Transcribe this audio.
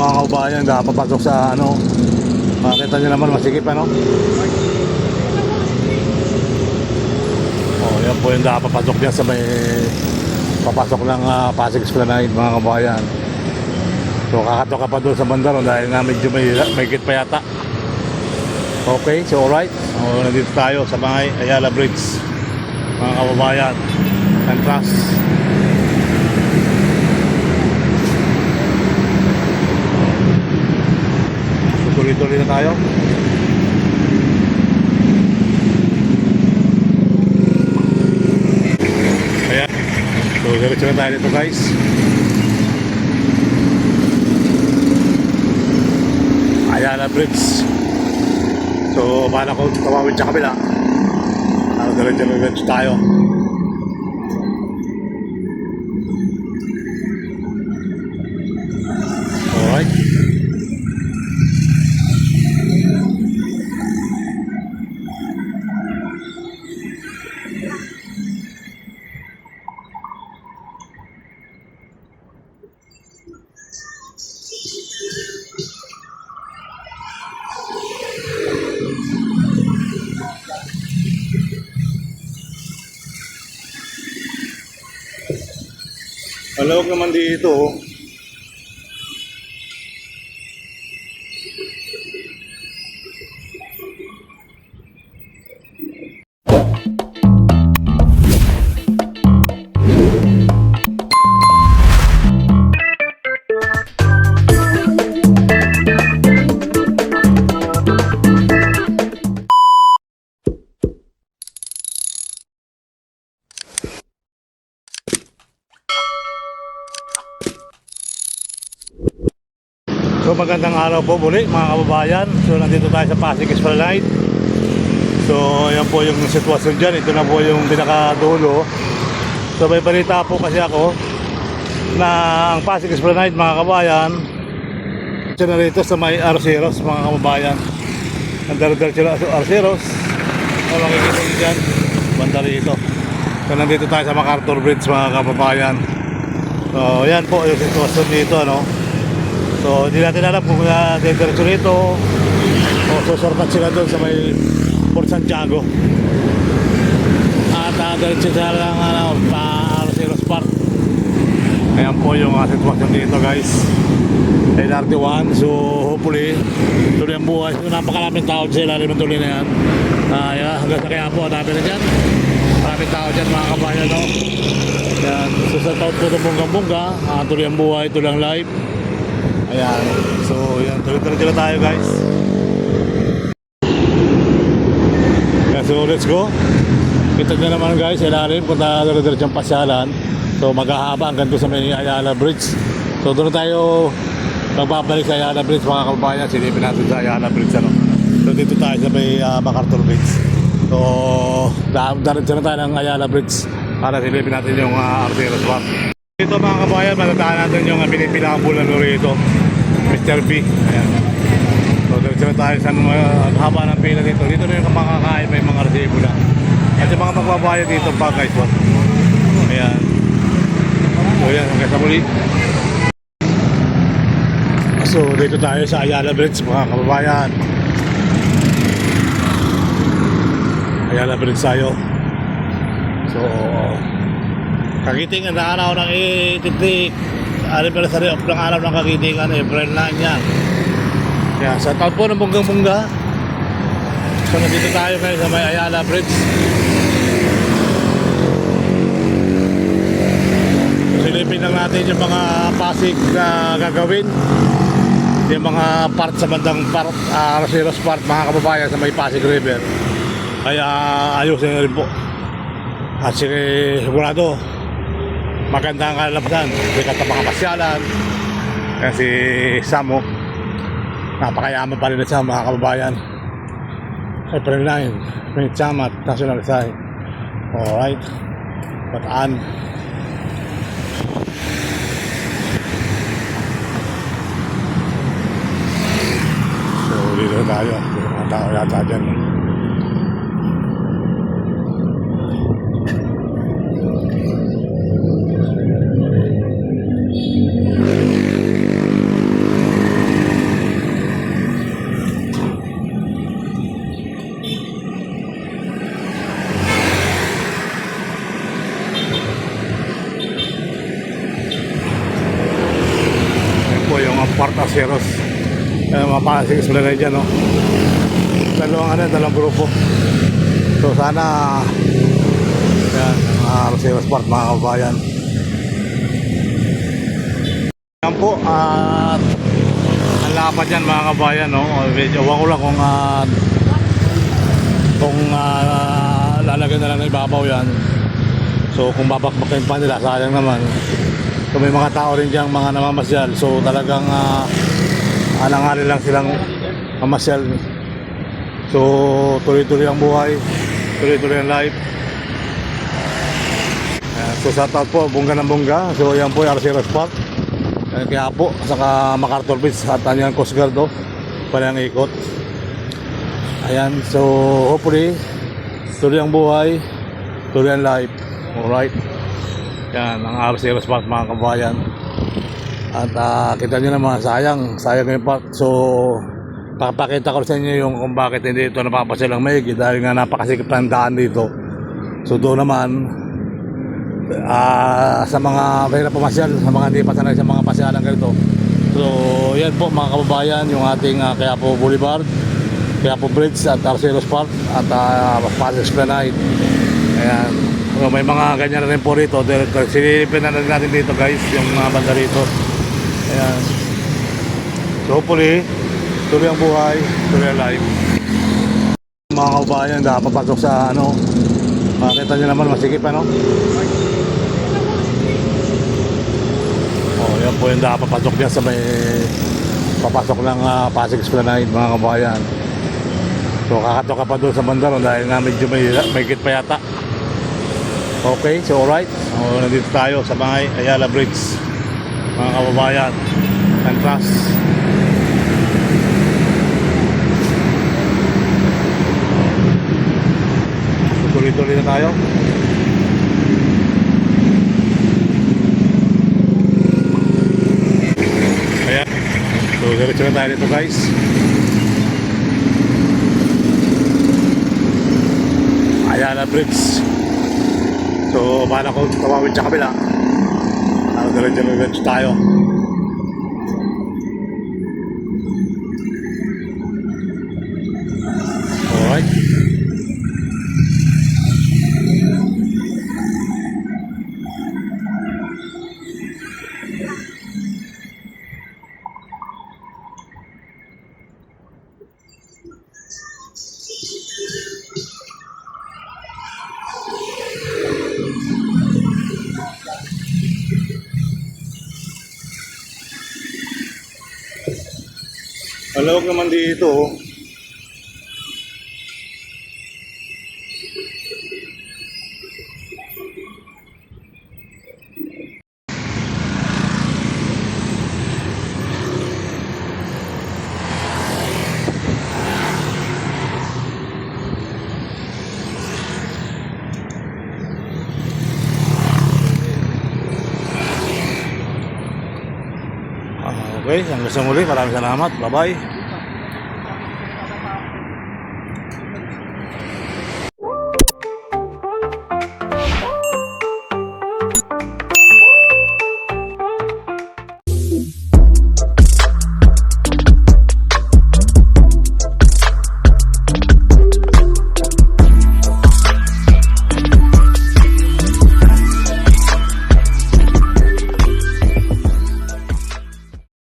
mga kababayan, papasok sa ano. Makita nyo naman masikip ano. Oh, yan po yung papasok niya sa may papasok ng Pasig Esplanade mga kababayan. So kakatok ka pa doon sa bandaro dahil nga medyo may higit pa yata. Okay, so alright. So nandito tayo sa mga Ayala Bridge mga kababayan. Antras. Tuloy-tuloy na tayo. Ayan. So diretso na tayo dito guys. Ayala Bridge. So bala ko tumawid sa kabila. Diretso tayo. Alright. Malawag naman dito oh. So magandang araw po muli mga kababayan. So nandito tayo sa Pasig Esplanade. So yan po yung sitwasyon dyan. Ito na po yung pinakadulo. So may balita po kasi ako na ang Pasig Esplanade mga kababayan, ito na rito sa may Arceros mga kababayan. Ang daro-daro Arceros. So makikita nyo dyan, banda rito. So nandito tayo sa MacArthur Bridge mga kababayan. So yan po yung sitwasyon dito ano. So hindi natin alam kung diretso rito o susortat sila doon sa may Port Santiago. At diretso sila lang pa Arceros Park. Ayan po yung sitwasyon dito guys. LRT1. So hopefully tuloy ang buhay. So napakaraming tao sila rin tuloy na yan. Hanggang sa kaya po dami na dyan. Maraming tao dyan mga kabayan no? Yan. So sa taon po itong bonggang-bongga, tuloy ang buhay, tuloy ang life. Ayan, so yan, tuloy-tuloy na tayo guys. Ayan, so let's go. Kita nyo naman guys, ilalim, punta diretso ang pasyalan. So maghahaba hanggang doon sa may Ayala Bridge. So doon tayo magbabalik sa Ayala Bridge mga kababayan. Silipin natin sa Ayala Bridge ano. So dito tayo sa may MacArthur Bridge. So diretso na tayo ng Ayala Bridge para silipin natin yung Arceros Park. Dito mga kabayan, matataan natin yung pinipilang bulan rito, Mr. B. Ayan. So diretso na tayo sa haba ng pila dito. Dito na yung makakain, may mga resibo lang. At yung mga magbabayad dito pa guys. Ayan. So yan, hanggang sa muli. So dito tayo sa Ayala Bridge mga kababayan. Ayala Bridge tayo. So Kagiting ang araw ng itiktik. Anniversary of ng araw ng Kagitingan, April 9 yan. Kaya sa taon po ng bonggang-bongga. So nandito tayo ngayon sa may Ayala Bridge. Silipin lang natin yung mga Pasig na gagawin. Yung mga part sa bandang Arceros Park mga kababayan sa may Pasig River. Kaya ayusin na rin po. At sigurado maganda ang kalabsan, sikat sa mga pasyalan. Kasi Samo napakayaman pa rin sa mga kababayan. April 9 may Chamat National Side. Alright, Bataan. So dito tayo, mga tao yata dyan. mga Partaseros. Mga Pasig Esplanade dyan, no? Dalawang grupo. So sana yan, mga Roseros Park, mga kabayan. Yan po, at ang lapad yan mga kabayan, no? Ewan ko lang kung lalagyan na lang na ibabaw yan. So kung babakbakin pa nila, sayang naman. So may mga tao rin dyan, mga namamasyal. So talagang alanganin lang silang mamasyal. So tuloy-tuloy ang buhay, tuloy-tuloy ang life. So shout out po, bongga ng bongga. So yan po yung Roseros Park. Kaya po, saka MacArthur Beach at yan Coast Guard, oh, pala ang ikot. Ayan, so hopefully tuloy ang buhay, tuloy ang life. Alright. Yan, ang Roseros Park mga kabayan. At kita nyo naman, sayang yung park. So papakita ko sa inyo yung kung bakit hindi ito napapasyal ang maigi, dahil nga napakasikip ng daan dito. So doon naman sa mga mahirap pumasyal, sa mga hindi pa sanay sa mga pasyalan ganito. So yan po mga kababayan, yung ating Quiapo Boulevard, Quiapo Bridge at Roseros Park at Pasig Esplanade. Ayan, so, may mga ganyan na rin po rito. Silipin na rin natin dito guys, yung mga banda rito. Ayan, so hopefully tuloy ang buhay, tuloy ang life. Mga kababayan, dapat papasok sa makita nyo naman masikip, yan po yung papasok dyan sa may papasok ng Pasig Esplanade mga kabayan. So kakatok ka pa doon sa bandaro dahil nga medyo may git pa yata. Okay, so alright, nandito tayo sa may Ayala Bridge mga kababayan, entrance. Tuloy-tuloy na tayo. Ayan. So, diretso na tayo dito guys. Ayala Bridge. So, paano ko tumawid sa kabila? Diretso tayo. Alright. Malawag naman dito, oh. Okay, hanggang sa muli. Maraming salamat. Bye-bye.